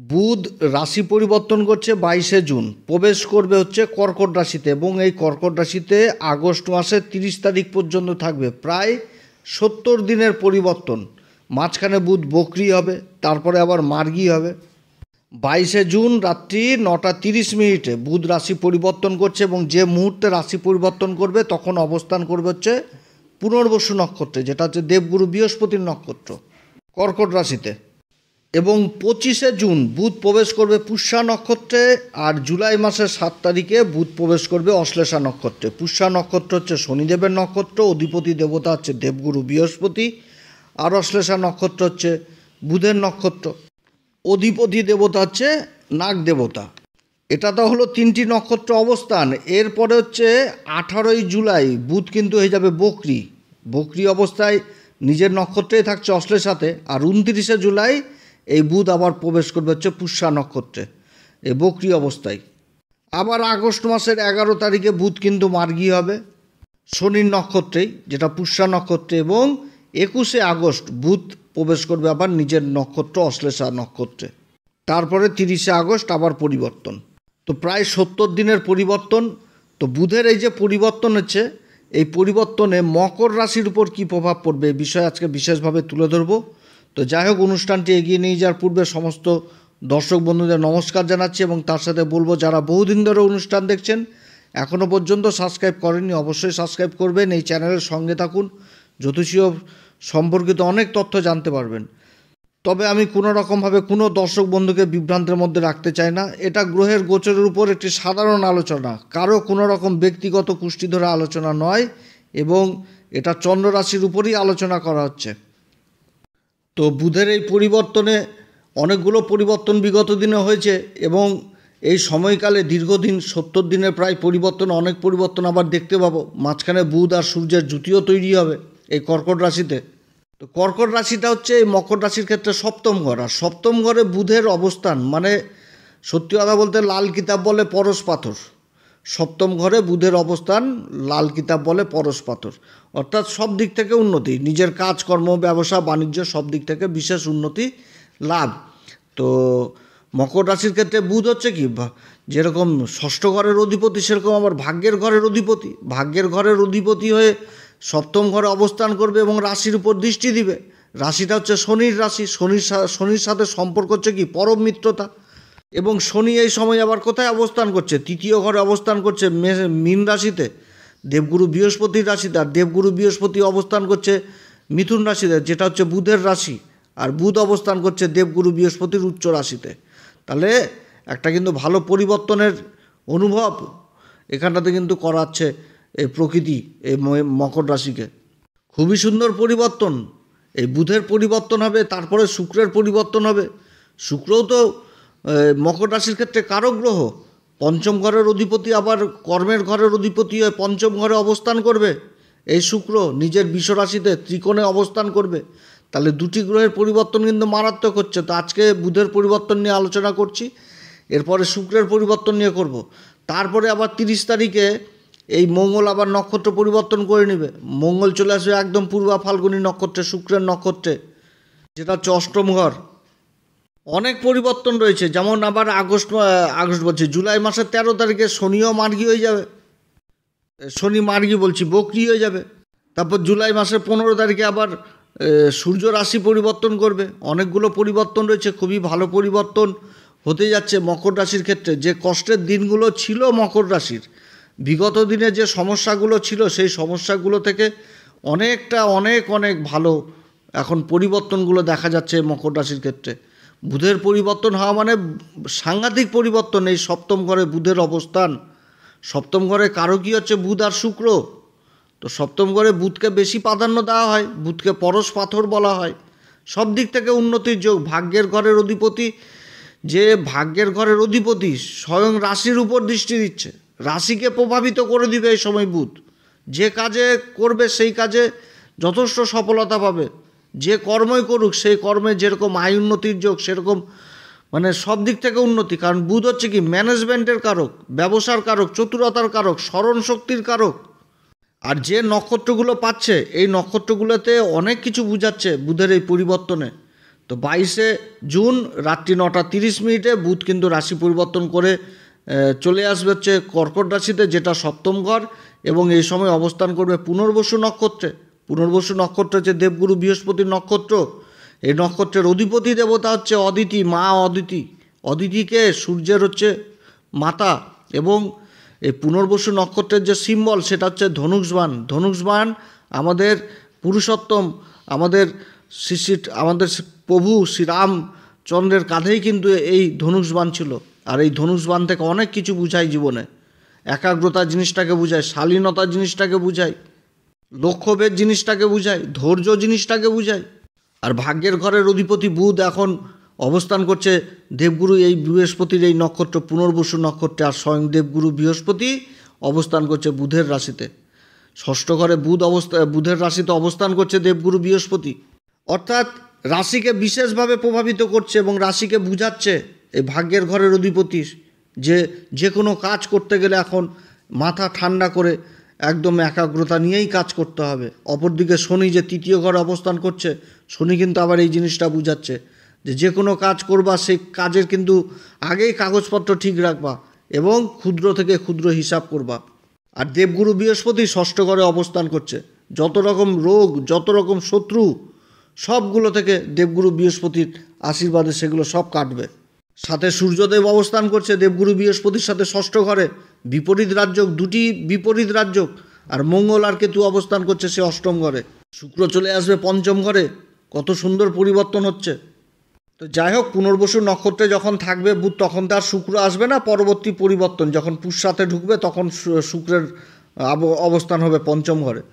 বুধ রাশি পরিবর্তন করছে 22শে জুন, প্রবেশ করবে হচ্ছে কর্কট রাশিতে এবং এই কর্কট রাশিতে আগস্ট মাসের 30 তারিখ পর্যন্ত থাকবে। প্রায় 70 দিনের পরিবর্তন। মাঝখানে বুধ বক্রি হবে, তারপরে আবার মার্গী হবে। 22শে জুন রাত্রি 9:30 বুধ রাশি পরিবর্তন করছে এবং যে মুহূর্তে রাশি পরিবর্তন করবে তখন অবস্থান করবে হচ্ছে পুনর্বসু নক্ষত্রে, যেটা হচ্ছে দেবগুরু বৃহস্পতির নক্ষত্র, কর্কট রাশিতে। এবং 25শে জুন বুধ প্রবেশ করবে পুষ্যা নক্ষত্রে, আর জুলাই মাসের 7 তারিখে বুধ প্রবেশ করবে অশ্লেষা নক্ষত্রে। পুষ্যা নক্ষত্র হচ্ছে শনিদেবের নক্ষত্র, অধিপতি দেবতা হচ্ছে দেবগুরু বৃহস্পতি, আর অশ্লেষা নক্ষত্র হচ্ছে বুধের নক্ষত্র, অধিপতি দেবতা হচ্ছে নাগ দেবতা। এটা তো হলো 3টি নক্ষত্র অবস্থান। এরপরে হচ্ছে 18ই জুলাই বুধ কিন্তু হয়ে যাবে বক্রি। বক্রি অবস্থায় নিজের নক্ষত্রেই থাকছে অশ্লেষাতে। আর 29শে জুলাই এই বুধ আবার প্রবেশ করবে হচ্ছে পুষ্যা নক্ষত্রে, এই বক্রি অবস্থায়। আবার আগস্ট মাসের 11 তারিখে বুধ কিন্তু মার্গী হবে শনির নক্ষত্রেই, যেটা পুষ্যা নক্ষত্রে, এবং 21শে আগস্ট বুধ প্রবেশ করবে আবার নিজের নক্ষত্র অশ্লেষা নক্ষত্রে। তারপরে 30শে আগস্ট আবার পরিবর্তন। তো প্রায় 70 দিনের পরিবর্তন। তো বুধের এই যে পরিবর্তন হচ্ছে, এই পরিবর্তনে মকর রাশির উপর কী প্রভাব পড়বে এই বিষয়ে আজকে বিশেষভাবে তুলে ধরব। তো যাই হোক, অনুষ্ঠানটি এগিয়ে নিয়ে যাওয়ার পূর্বে সমস্ত দর্শক বন্ধুদের নমস্কার জানাচ্ছি এবং তার সাথে বলবো যারা বহুদিন ধরে অনুষ্ঠান দেখছেন এখনও পর্যন্ত সাবস্ক্রাইব করেননি অবশ্যই সাবস্ক্রাইব করবেন, এই চ্যানেলের সঙ্গে থাকুন, জ্যোতিষীয় সম্পর্কিত অনেক তথ্য জানতে পারবেন। তবে আমি কোনো রকমভাবে কোনো দর্শক বন্ধুকে বিভ্রান্তের মধ্যে রাখতে চাই না। এটা গ্রহের গোচরের উপর একটি সাধারণ আলোচনা, কারো কোনো রকম ব্যক্তিগত কুষ্টি ধরে আলোচনা নয়, এবং এটা চন্দ্র রাশির উপরই আলোচনা করা হচ্ছে। তো বুধের এই পরিবর্তনে অনেকগুলো পরিবর্তন বিগত দিনে হয়েছে এবং এই সময়কালে দীর্ঘদিন 70 দিনের প্রায় পরিবর্তন, অনেক পরিবর্তন আবার দেখতে পাবো। মাঝখানে বুধ আর সূর্যের জুতিও তৈরি হবে এই কর্কট রাশিতে। তো কর্কট রাশিটা হচ্ছে এই মকর রাশির ক্ষেত্রে 7ম ঘর, আর 7ম ঘরে বুধের অবস্থান মানে সত্যি কথা বলতে লাল কিতাব বলে পরশ পাথর। 7ম ঘরে বুধের অবস্থান লাল কিতাব বলে পরশ পাথর, অর্থাৎ সব দিক থেকে উন্নতি, নিজের কাজকর্ম, ব্যবসা বাণিজ্য সব দিক থেকে বিশেষ উন্নতি লাভ। তো মকর রাশির ক্ষেত্রে বুধ হচ্ছে কি, যেরকম 6ষ্ঠ ঘরের অধিপতি সেরকম আবার ভাগ্যের ঘরের অধিপতি। ভাগ্যের ঘরের অধিপতি হয়ে 7ম ঘরে অবস্থান করবে এবং রাশির উপর দৃষ্টি দিবে। রাশিটা হচ্ছে শনির রাশি, শনির সাথে সম্পর্ক হচ্ছে কি পরম মিত্রতা। এবং শনি এই সময় আবার কোথায় অবস্থান করছে, 3য় ঘরে অবস্থান করছে মীন রাশিতে, দেবগুরু বৃহস্পতির রাশিতে। আর দেবগুরু বৃহস্পতি অবস্থান করছে মিথুন রাশিতে, যেটা হচ্ছে বুধের রাশি, আর বুধ অবস্থান করছে দেবগুরু বৃহস্পতির উচ্চ রাশিতে। তাহলে একটা কিন্তু ভালো পরিবর্তনের অনুভব এখানটাতে কিন্তু করাচ্ছে এই প্রকৃতি এই মকর রাশিকে। খুবই সুন্দর পরিবর্তন। এই বুধের পরিবর্তন হবে, তারপরে শুক্রের পরিবর্তন হবে। শুক্রও তো মকর রাশির ক্ষেত্রে কারক গ্রহ, 5ম ঘরের অধিপতি, আবার কর্মের ঘরের অধিপতি হয়ে 5ম ঘরে অবস্থান করবে। এই শুক্র নিজের বিষ রাশিতে ত্রিকোণে অবস্থান করবে। তাহলে দুটি গ্রহের পরিবর্তন কিন্তু মারাত্মক হচ্ছে। তো আজকে বুধের পরিবর্তন নিয়ে আলোচনা করছি, এরপরে শুক্রের পরিবর্তন নিয়ে করব। তারপরে আবার 30 তারিখে এই মঙ্গল আবার নক্ষত্র পরিবর্তন করে নেবে। মঙ্গল চলে আসবে একদম পূর্বা ফাল্গুনী নক্ষত্রে, শুক্রের নক্ষত্রে, যেটা হচ্ছে 8ম ঘর। অনেক পরিবর্তন রয়েছে, যেমন আবার আগস্ট বলছি জুলাই মাসের 13 তারিখে শনিও মার্গী হয়ে যাবে, শনি মার্গী বলছি বক্রি হয়ে যাবে। তারপর জুলাই মাসের 15 তারিখে আবার সূর্য রাশি পরিবর্তন করবে। অনেকগুলো পরিবর্তন রয়েছে, খুবই ভালো পরিবর্তন হতে যাচ্ছে মকর রাশির ক্ষেত্রে। যে কষ্টের দিনগুলো ছিল মকর রাশির, বিগত দিনে যে সমস্যাগুলো ছিল, সেই সমস্যাগুলো থেকে অনেকটা অনেক ভালো এখন পরিবর্তনগুলো দেখা যাচ্ছে মকর রাশির ক্ষেত্রে। বুধের পরিবর্তন হওয়া মানে সাংঘাতিক পরিবর্তন। এই 7ম ঘরে বুধের অবস্থান, 7ম ঘরে কারকই হচ্ছে বুধ আর শুক্র। তো 7ম ঘরে বুধকে বেশি প্রাধান্য দেওয়া হয়, বুধকে পরশ পাথর বলা হয়। সব দিক থেকে উন্নতির যোগ। ভাগ্যের ঘরের অধিপতি, যে ভাগ্যের ঘরের অধিপতি স্বয়ং রাশির উপর দৃষ্টি দিচ্ছে, রাশিকে প্রভাবিত করে দিবে এই সময় বুধ। যে কাজে করবে সেই কাজে যথেষ্ট সফলতা পাবে, যে কর্মই করুক সেই কর্মে যেরকম আয় উন্নতির যোগ, সেরকম মানে সব দিক থেকে উন্নতি। কারণ বুধ হচ্ছে কি ম্যানেজমেন্টের কারক, ব্যবসার কারক, চতুরতার কারক, স্মরণ শক্তির কারক। আর যে নক্ষত্রগুলো পাচ্ছে এই নক্ষত্রগুলোতে অনেক কিছু বুঝাচ্ছে বুধের এই পরিবর্তনে। তো তো 22শে জুন রাত্রি 9:30 বুধ কিন্তু রাশি পরিবর্তন করে চলে আসবে হচ্ছে কর্কট রাশিতে, যেটা সপ্তম ঘর, এবং এই সময় অবস্থান করবে পুনর্বসু নক্ষত্রে। পুনর্বসু নক্ষত্র হচ্ছে দেবগুরু বৃহস্পতির নক্ষত্র। এই নক্ষত্রের অধিপতি দেবতা হচ্ছে অদিতি, মা অদিতি। অদিতিকে সূর্যের হচ্ছে মাতা, এবং এই পুনর্বসু নক্ষত্রের যে সিম্বল সেটা হচ্ছে ধনুষবাণ। ধনুষবাণ আমাদের পুরুষোত্তম, আমাদের আমাদের প্রভু শ্রীরামচন্দ্রের কাঁধেই কিন্তু এই ধনুষবাণ ছিল। আর এই ধনুষবাণ থেকে অনেক কিছু বুঝায় জীবনে। একাগ্রতা জিনিসটাকে বুঝায়, শালীনতা জিনিসটাকে বুঝায়, লক্ষ্যভেদ জিনিসটাকে বুঝায়, ধৈর্য জিনিসটাকে বুঝায়। আর ভাগ্যের ঘরের অধিপতি বুধ এখন অবস্থান করছে দেবগুরু এই বৃহস্পতির এই নক্ষত্র পুনর্বসু নক্ষত্রে। আর স্বয়ং দেবগুরু বৃহস্পতি অবস্থান করছে বুধের রাশিতে। ষষ্ঠ ঘরে বুধের রাশিতে অবস্থান করছে দেবগুরু বৃহস্পতি, অর্থাৎ রাশিকে বিশেষভাবে প্রভাবিত করছে এবং রাশিকে বুঝাচ্ছে এই ভাগ্যের ঘরের অধিপতি যে কোনো কাজ করতে গেলে এখন মাথা ঠান্ডা করে একদম একাগ্রতা নিয়েই কাজ করতে হবে। অপরদিকে শনি যে তৃতীয় ঘরে অবস্থান করছে, শনি কিন্তু আবার এই জিনিসটা বুঝাচ্ছে যে কোনো কাজ করবা সেই কাজের কিন্তু আগেই কাগজপত্র ঠিক রাখবা এবং ক্ষুদ্র থেকে ক্ষুদ্র হিসাব করবা। আর দেবগুরু বৃহস্পতি ষষ্ঠ ঘরে অবস্থান করছে। যত রকম রোগ, যত রকম শত্রু, সবগুলো থেকে দেবগুরু বৃহস্পতির আশীর্বাদে সেগুলো সব কাটবে। সাথে সূর্যদেব অবস্থান করছে দেবগুরু বৃহস্পতির সাথে ষষ্ঠ ঘরে, বিপরীত রাজ্যক, দুটি বিপরীত রাজ্যক। আর মঙ্গল আর কেতু অবস্থান করছে সে অষ্টম ঘরে। শুক্র চলে আসবে পঞ্চম ঘরে। কত সুন্দর পরিবর্তন হচ্ছে। তো যাই হোক, পুনর্বসু নক্ষত্রে যখন থাকবে বুধ, তখন তার শুক্র আসবে না। পরবর্তী পরিবর্তন যখন পুষ্যাতে ঢুকবে তখন শুক্রের অবস্থান হবে পঞ্চম ঘরে।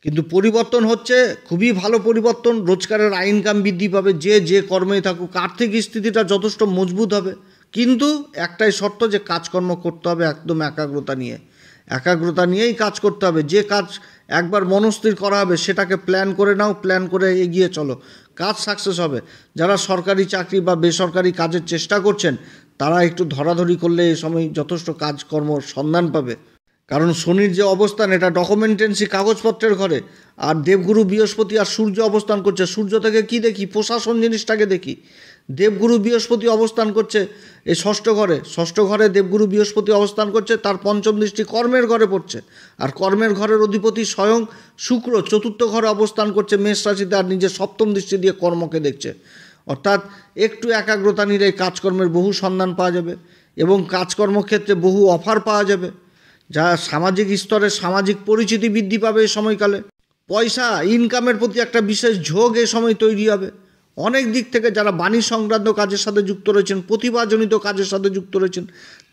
কিন্তু পরিবর্তন হচ্ছে খুবই ভালো পরিবর্তন। রোজগারের ইনকাম বৃদ্ধি পাবে, যে কর্মেই থাকুক। আর্থিক স্থিতিটা যথেষ্ট মজবুত হবে, কিন্তু একটাই শর্ত যে কাজকর্ম করতে হবে একদম একাগ্রতা নিয়ে। একাগ্রতা নিয়েই কাজ করতে হবে। যে কাজ একবার মনস্থির করা হবে সেটাকে প্ল্যান করে নাও, প্ল্যান করে এগিয়ে চলো, কাজ সাকসেস হবে। যারা সরকারি চাকরি বা বেসরকারি কাজের চেষ্টা করছেন তারা একটু ধরাধরি করলে এই সময় যথেষ্ট কাজকর্ম সন্ধান পাবে। কারণ শনির যে অবস্থান এটা ডকুমেন্টেন্সি, কাগজপত্রের ঘরে। আর দেবগুরু বৃহস্পতি আর সূর্য অবস্থান করছে। সূর্য থেকে কি দেখি? প্রশাসন জিনিসটাকে দেখি। দেবগুরু বৃহস্পতি অবস্থান করছে এই ষষ্ঠ ঘরে। ষষ্ঠ ঘরে দেবগুরু বৃহস্পতি অবস্থান করছে, তার পঞ্চম দৃষ্টি কর্মের ঘরে পড়ছে। আর কর্মের ঘরের অধিপতি স্বয়ং শুক্র চতুর্থ ঘরে অবস্থান করছে মেষ রাশিতে, আর নিজের সপ্তম দৃষ্টি দিয়ে কর্মকে দেখছে। অর্থাৎ একটু একাগ্রতা নিলে কাজকর্মের বহু সন্ধান পাওয়া যাবে এবং কাজকর্মক্ষেত্রে বহু অফার পাওয়া যাবে, যা সামাজিক স্তরে সামাজিক পরিচিতি বৃদ্ধি পাবে এই সময়কালে। পয়সা ইনকামের প্রতি একটা বিশেষ ঝোঁক এই সময় তৈরি হবে। অনেক দিক থেকে যারা বাণী সংক্রান্ত কাজের সাথে যুক্ত রয়েছেন, প্রতিভাজনিত কাজের সাথে যুক্ত রয়েছেন,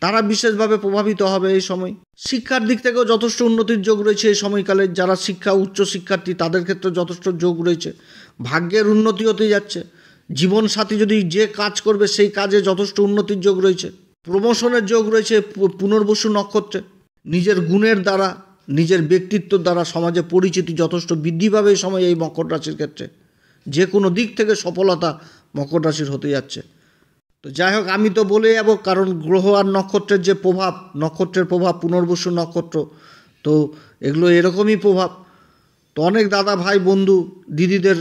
তারা বিশেষভাবে প্রভাবিত হবে এই সময়। শিক্ষার দিক থেকেও যথেষ্ট উন্নতির যোগ রয়েছে এই সময়কালে। যারা উচ্চ শিক্ষার্থী তাদের ক্ষেত্রে যথেষ্ট যোগ রয়েছে। ভাগ্যের উন্নতি হতে যাচ্ছে। জীবনসাথী যদি যে কাজ করবে সেই কাজে যথেষ্ট উন্নতির যোগ রয়েছে। প্রমোশনের যোগ রয়েছে পুনর্বসু নক্ষত্রে। নিজের গুণের দ্বারা, নিজের ব্যক্তিত্বের দ্বারা সমাজে পরিচিতি যথেষ্ট বৃদ্ধি পাবে এই সময় এই মকর রাশির ক্ষেত্রে। যে কোনো দিক থেকে সফলতা মকর রাশির হতে যাচ্ছে। তো যাই হোক, আমি তো বলে যাব, কারণ গ্রহ আর নক্ষত্রের যে প্রভাব, নক্ষত্রের প্রভাব, পুনর্বসু নক্ষত্র, তো এগুলো এরকমই প্রভাব। তো অনেক দাদা ভাই বন্ধু দিদিদের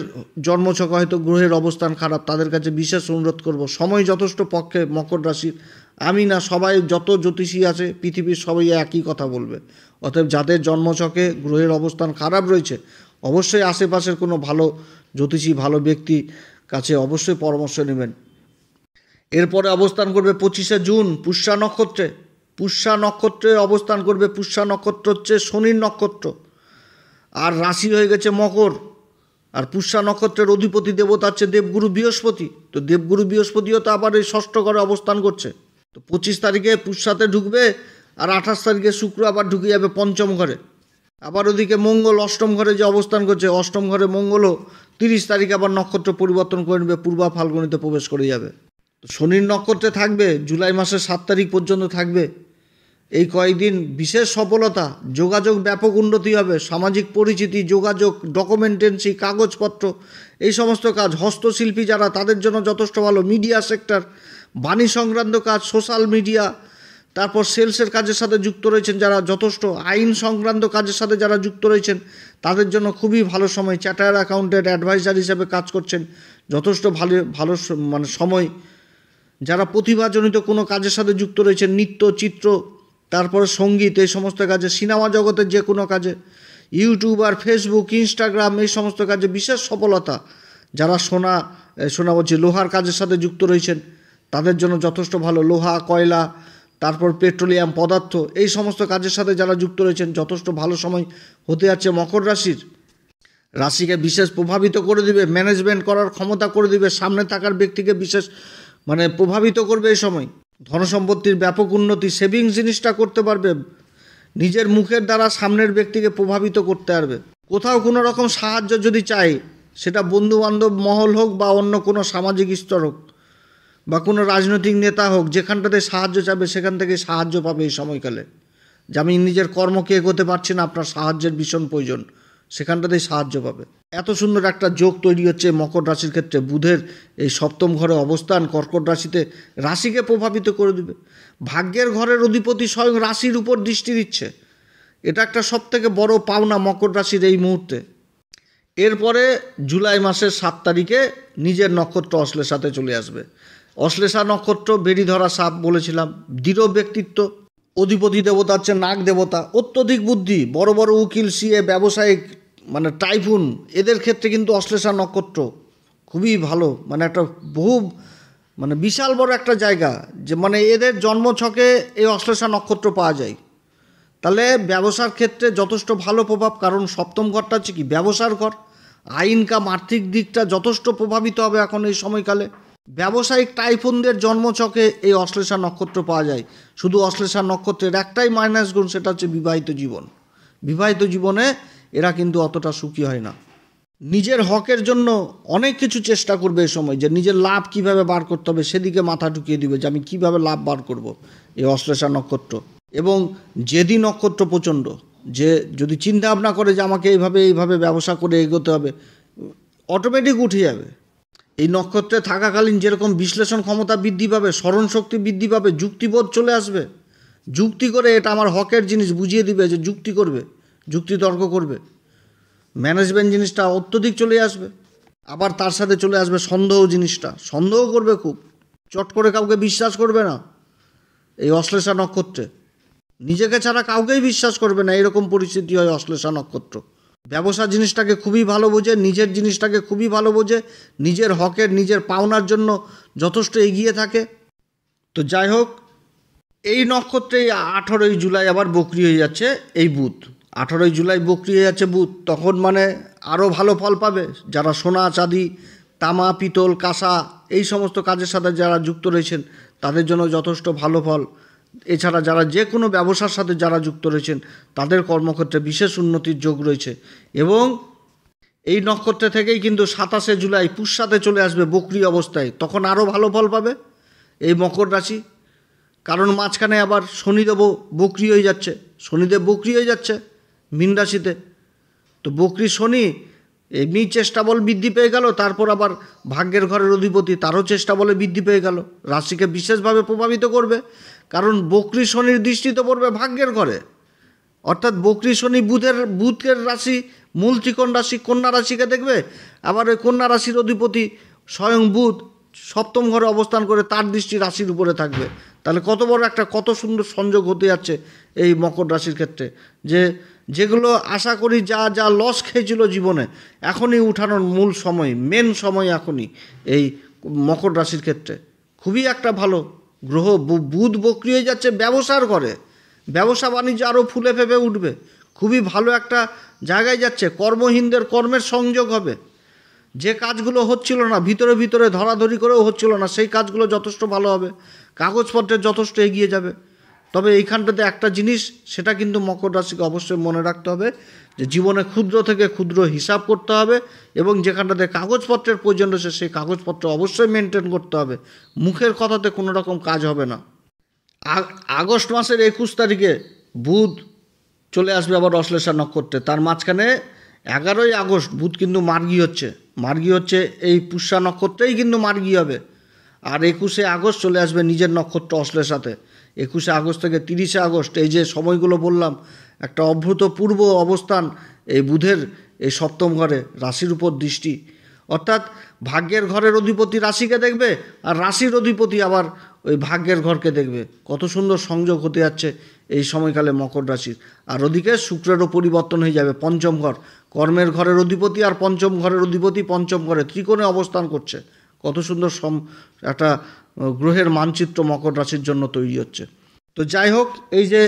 জন্মছকে হয়তো গ্রহের অবস্থান খারাপ, তাদের কাছে বিশেষ অনুরোধ করব, সময় যথেষ্ট পক্ষে মকর রাশির। আমি না, সবাই যত জ্যোতিষী আছে পৃথিবীর সবাই একই কথা বলবে। অতএব যাদের জন্মছকে গ্রহের অবস্থান খারাপ রয়েছে অবশ্যই আশেপাশের কোনো ভালো জ্যোতিষী, ভালো ব্যক্তি কাছে অবশ্যই পরামর্শ নেবেন। এরপরে অবস্থান করবে 25শে জুন পুষ্যা নক্ষত্রে। পুষ্যা নক্ষত্রে অবস্থান করবে। পুষ্যা নক্ষত্র হচ্ছে শনির নক্ষত্র, আর রাশি হয়ে গেছে মকর। আর পুষ্যা নক্ষত্রের অধিপতি দেবতা হচ্ছে দেবগুরু বৃহস্পতি। তো দেবগুরু বৃহস্পতিও তো আবার এই ষষ্ঠ ঘরে অবস্থান করছে। তো 25 তারিখে পুষ্যাতে ঢুকবে, আর 28 তারিখে শুক্র আবার ঢুকে যাবে পঞ্চম ঘরে। আবার ওদিকে মঙ্গল অষ্টম ঘরে যে অবস্থান করছে, অষ্টম ঘরে মঙ্গলও 30 তারিখে আবার নক্ষত্র পরিবর্তন করে নেবে, পূর্বা ফাল্গুনিতে প্রবেশ করে যাবে। তো শনির নক্ষত্রে থাকবে জুলাই মাসের 7 তারিখ পর্যন্ত থাকবে। এই কয়েকদিন বিশেষ সফলতা, যোগাযোগ ব্যাপক উন্নতি হবে, সামাজিক পরিচিতি, যোগাযোগ, ডকুমেন্টেন্সি, কাগজপত্র, এই সমস্ত কাজ, হস্তশিল্পী যারা তাদের জন্য যথেষ্ট ভালো। মিডিয়া সেক্টর, বাণী সংক্রান্ত কাজ, সোশ্যাল মিডিয়া, তারপর সেলসের কাজের সাথে যুক্ত রয়েছেন যারা, যথেষ্ট আইন সংক্রান্ত কাজের সাথে যারা যুক্ত রয়েছেন তাদের জন্য খুবই ভালো সময়। চার্টার্ড অ্যাকাউন্টেন্ট, অ্যাডভাইজার হিসেবে কাজ করছেন, যথেষ্ট ভালো ভালো মানে সময়। যারা প্রতিভাজনিত কোনো কাজের সাথে যুক্ত রয়েছে, নৃত্য, চিত্র, তারপরে সঙ্গীত, এই সমস্ত কাজে, সিনেমা জগতের যে কোনো কাজে, ইউটিউব আর ফেসবুক, ইনস্টাগ্রাম, এই সমস্ত কাজে বিশেষ সফলতা। যারা সোনা বলছি লোহার কাজের সাথে যুক্ত রয়েছেন তাদের জন্য যথেষ্ট ভালো। লোহা, কয়লা, তারপর পেট্রোলিয়াম পদার্থ, এই সমস্ত কাজের সাথে যারা যুক্ত রয়েছেন যথেষ্ট ভালো সময় হতে যাচ্ছে মকর রাশির। রাশিকে বিশেষ প্রভাবিত করে দিবে, ম্যানেজমেন্ট করার ক্ষমতা করে দিবে, সামনে থাকার ব্যক্তিকে বিশেষ প্রভাবিত করবে এই সময়। ধনসম্পত্তির ব্যাপক উন্নতি, সেভিংস জিনিসটা করতে পারবে, নিজের মুখের দ্বারা সামনের ব্যক্তিকে প্রভাবিত করতে পারবে। কোথাও কোনো রকম সাহায্য যদি চাই, সেটা বন্ধুবান্ধব মহল হোক বা অন্য কোনো সামাজিক স্তর হোক বা কোনো রাজনৈতিক নেতা হোক, যেখানটাতে সাহায্য চাবে সেখান থেকে সাহায্য পাবে এই সময়কালে। যে আমি নিজের কর্মকে এগোতে পারছি না, আপনার সাহায্যের ভীষণ প্রয়োজন, সেখানটাতেই সাহায্য পাবে। এত সুন্দর একটা যোগ তৈরি হচ্ছে মকর রাশির ক্ষেত্রে। বুধের এই সপ্তম ঘরে অবস্থান কর্কট রাশিতে রাশিকে প্রভাবিত করে দেবে। ভাগ্যের ঘরের অধিপতি স্বয়ং রাশির উপর দৃষ্টি দিচ্ছে, এটা একটা সবথেকে বড় পাওনা মকর রাশির এই মুহূর্তে। এরপরে জুলাই মাসের 7 তারিখে নিজের নক্ষত্র অশ্লেষাতে চলে আসবে। অশ্লেষা নক্ষত্র বেরিধরা সাপ বলেছিলাম, দৃঢ় ব্যক্তিত্ব, অধিপতি দেবতা হচ্ছে নাগ দেবতা, অত্যধিক বুদ্ধি, বড় বড় উকিল, সিএ, ব্যবসায়িক টাইফুন, এদের ক্ষেত্রে কিন্তু অশ্লেষা নক্ষত্র খুবই ভালো। একটা বহু বিশাল বড় একটা জায়গা, যে এদের জন্মছকে এই অশ্লেষা নক্ষত্র পাওয়া যায়। তাহলে ব্যবসার ক্ষেত্রে যথেষ্ট ভালো প্রভাব, কারণ সপ্তম ঘরটা হচ্ছে কি ব্যবসার ঘর। ইনকাম, আর্থিক দিকটা যথেষ্ট প্রভাবিত হবে এখন এই সময়কালে। ব্যবসায়িক টাইফুনদের জন্মছকে এই অশ্লেষা নক্ষত্র পাওয়া যায়। শুধু অশ্লেষা নক্ষত্রের একটাই মাইনাস গুণ, সেটা হচ্ছে বিবাহিত জীবন। বিবাহিত জীবনে এরা কিন্তু অতটা সুখী হয় না। নিজের হকের জন্য অনেক কিছু চেষ্টা করবে এই সময়, যে নিজের লাভ কিভাবে বার করতে হবে সেদিকে মাথা ঢুকিয়ে দিবে, যে আমি কিভাবে লাভ বার করব এই অশ্লেষা নক্ষত্র। এবং জেদি নক্ষত্র প্রচণ্ড, যে যদি চিন্তা ভাবনা করে যে আমাকে এইভাবে ব্যবসা করে এগোতে হবে, অটোমেটিক উঠে যাবে। এই নক্ষত্রে থাকাকালীন যেরকম বিশ্লেষণ ক্ষমতা বৃদ্ধি পাবে, স্মরণশক্তি বৃদ্ধি পাবে, যুক্তিবোধ চলে আসবে। যুক্তি করে এটা আমার হকের জিনিস বুঝিয়ে দিবে, যে যুক্তি করবে, যুক্তি তর্ক করবে। ম্যানেজমেন্ট জিনিসটা অত্যধিক চলে আসবে। আবার তার সাথে চলে আসবে সন্দেহ জিনিসটা, সন্দেহ করবে খুব, চট করে কাউকে বিশ্বাস করবে না এই অশ্লেষা নক্ষত্রে। নিজেকে ছাড়া কাউকেই বিশ্বাস করবে না, এরকম পরিস্থিতি হয় অশ্লেষা নক্ষত্র। ব্যবসা জিনিসটাকে খুবই ভালো বোঝে, নিজের জিনিসটাকে খুবই ভালো বোঝে, নিজের হকের, নিজের পাওনার জন্য যথেষ্ট এগিয়ে থাকে। তো যাই হোক, এই নক্ষত্রেই 18ই জুলাই আবার বকরি হয়ে যাচ্ছে এই বুধ। 18ই জুলাই বকরি হয়ে যাচ্ছে বুধ, তখন আরও ভালো ফল পাবে। যারা সোনা, চাঁদি, তামা, পিতল, কাঁসা, এই সমস্ত কাজের সাথে যারা যুক্ত রয়েছেন তাদের জন্য যথেষ্ট ভালো ফল। এছাড়া যারা যে কোনো ব্যবসার সাথে যারা যুক্ত রয়েছেন তাদের কর্মক্ষেত্রে বিশেষ উন্নতির যোগ রয়েছে। এবং এই নক্ষত্র থেকেই কিন্তু 27শে জুলাই পুষ্যাতে চলে আসবে বকরি অবস্থায়, তখন আরও ভালো ফল পাবে এই মকর রাশি। কারণ মাঝখানে আবার শনিদেবও বকরি হয়ে যাচ্ছে, শনিদেব বকরি হয়ে যাচ্ছে মীন রাশিতে। তো বকরি শনি এমনি চেষ্টা বল বৃদ্ধি পেয়ে গেল, তারপর আবার ভাগ্যের ঘরের অধিপতি, তারও চেষ্টা বলে বৃদ্ধি পেয়ে গেল, রাশিকে বিশেষভাবে প্রভাবিত করবে। কারণ বকরি শনির দৃষ্টি তো পড়বে ভাগ্যের ঘরে, অর্থাৎ বকরি শনি বুধের রাশি, মূল ত্রিকোণ রাশি কন্যা রাশিকে দেখবে। আবার ওই কন্যা রাশির অধিপতি স্বয়ং বুধ সপ্তম ঘরে অবস্থান করে, তার দৃষ্টি রাশির উপরে থাকবে। তাহলে কত বড় কত সুন্দর সংযোগ হতে যাচ্ছে এই মকর রাশির ক্ষেত্রে, যেগুলো আশা করি যা লস খেয়েছিল জীবনে, এখনই উঠানোর মূল সময়, মেন সময় এখনই এই মকর রাশির ক্ষেত্রে। খুবই একটা ভালো গ্রহ বুধ বকরি হয়ে যাচ্ছে ব্যবসার ঘরে, ব্যবসা বাণিজ্য আরও ফুলে ফেপে উঠবে, খুবই ভালো একটা জায়গায় যাচ্ছে। কর্মহীনদের কর্মের সংযোগ হবে, যে কাজগুলো হচ্ছিল না, ভিতরে ধরাধরি করেও হচ্ছিল না, সেই কাজগুলো যথেষ্ট ভালো হবে, কাগজপত্রের যথেষ্ট এগিয়ে যাবে। তবে এইখানটাতে একটা জিনিস, সেটা কিন্তু মকর রাশিকে অবশ্যই মনে রাখতে হবে, যে জীবনে ক্ষুদ্র থেকে ক্ষুদ্র হিসাব করতে হবে, এবং যেখানটাতে কাগজপত্রের প্রয়োজন রয়েছে সেই কাগজপত্র অবশ্যই মেনটেন করতে হবে। মুখের কথাতে কোনো রকম কাজ হবে না। আগস্ট মাসের 21 তারিখে বুধ চলে আসবে আবার অশ্লেষা নক্ষত্রে। তার মাঝখানে 11ই আগস্ট বুধ কিন্তু মার্গী হচ্ছে এই পুষ্যা নক্ষত্রেই কিন্তু মার্গী হবে। আর 21শে আগস্ট চলে আসবে নিজের নক্ষত্র অশ্লেষাতে। 21শে আগস্ট থেকে 30শে আগস্ট, এই যে সময়গুলো বললাম, একটা অভূতপূর্ব অবস্থান এই বুধের এই সপ্তম ঘরে, রাশির উপর দৃষ্টি, অর্থাৎ ভাগ্যের ঘরের অধিপতি রাশিকে দেখবে আর রাশির অধিপতি আবার ওই ভাগ্যের ঘরকে দেখবে। কত সুন্দর সংযোগ হতে যাচ্ছে এই সময়কালে মকর রাশির। আর ওদিকে শুক্রেরও পরিবর্তন হয়ে যাবে, পঞ্চম ঘর, কর্মের ঘরের অধিপতি আর পঞ্চম ঘরের অধিপতি পঞ্চম ঘরে ত্রিকোণে অবস্থান করছে। কত সুন্দর একটা গ্রহের মানচিত্র মকর রাশির জন্য তৈরি হচ্ছে। তো যাই হোক, এই যে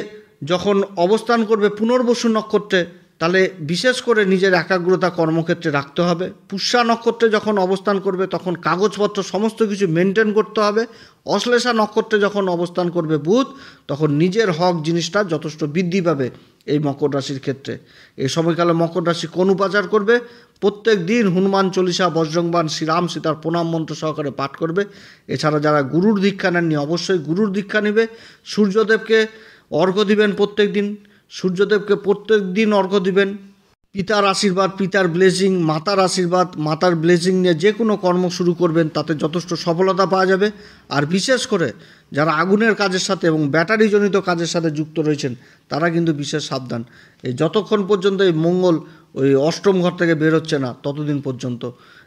যখন অবস্থান করবে পুনর্বসু নক্ষত্রে, তাহলে বিশেষ করে নিজের একাগ্রতা কর্মক্ষেত্রে রাখতে হবে। পুষ্যা নক্ষত্রে যখন অবস্থান করবে তখন কাগজপত্র সমস্ত কিছু মেনটেন করতে হবে। অশ্লেষা নক্ষত্রে যখন অবস্থান করবে বুধ, তখন নিজের হক জিনিসটা যথেষ্ট বৃদ্ধি পাবে এই মকর রাশির ক্ষেত্রে। এই সময়কালে মকর রাশি কোন উপাচার করবে? প্রত্যেক দিন হনুমান চল্লিশা, বজরংবাণ, শ্রীরাম সীতার প্রণাম মন্ত্র সহকারে পাঠ করবে। এছাড়া যারা গুরুর দীক্ষা নেননি অবশ্যই গুরুর দীক্ষা নেবে। সূর্যদেবকে অর্ঘ্য দিবেন প্রত্যেক দিন, সূর্যদেবকে প্রত্যেক দিন অর্ঘ্য দিবেন। পিতার আশীর্বাদ, পিতার ব্লেসিং, মাতার আশীর্বাদ, মাতার ব্লেসিং নিয়ে যে কোনো কর্ম শুরু করবেন তাতে যথেষ্ট সফলতা পাওয়া যাবে। আর বিশেষ করে যারা আগুনের কাজের সাথে এবং ব্যাটারিজনিত কাজের সাথে যুক্ত রয়েছেন তারা কিন্তু বিশেষ সাবধান। এই যতক্ষণ পর্যন্ত এই মঙ্গল ওই অষ্টম ঘর থেকে বের হচ্ছে না ততদিন পর্যন্ত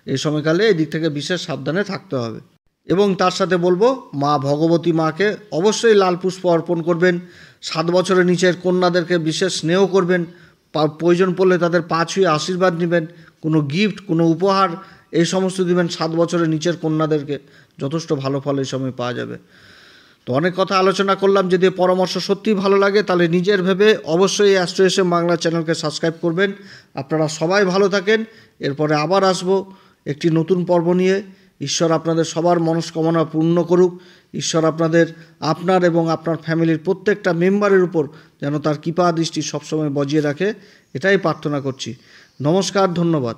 এই সময়কালে এই দিক থেকে বিশেষ সাবধানে থাকতে হবে। এবং তার সাথে বলবো, মা ভগবতী মাকে অবশ্যই লাল পুষ্প অর্পণ করবেন। 7 বছরের নিচের কন্যাদেরকে বিশেষ স্নেহ করবেন। প্রয়োজন পড়লে তাদের পা ছুঁয়ে আশীর্বাদ নেবেন। কোনো গিফট, কোনো উপহার এই সমস্ত দিবেন 7 বছরের নিচের কন্যাদেরকে। যথেষ্ট ভালো ফল এই সময় পাওয়া যাবে। তো অনেক কথা আলোচনা করলাম। যদি পরামর্শ সত্যিই ভালো লাগে তাহলে নিজের ভেবে অবশ্যই অ্যাস্ট্রো এসএম বাংলা চ্যানেলকে সাবস্ক্রাইব করবেন। আপনারা সবাই ভালো থাকেন। এরপরে আবার আসবো একটি নতুন পর্ব নিয়ে। ঈশ্বর আপনাদের সবার মনস্কামনা পূর্ণ করুক। ঈশ্বর আপনার এবং আপনার ফ্যামিলির প্রত্যেকটা মেম্বারের উপর যেন তার কৃপা দৃষ্টি সবসময় বজিয়ে রাখে, এটাই প্রার্থনা করছি। নমস্কার, ধন্যবাদ।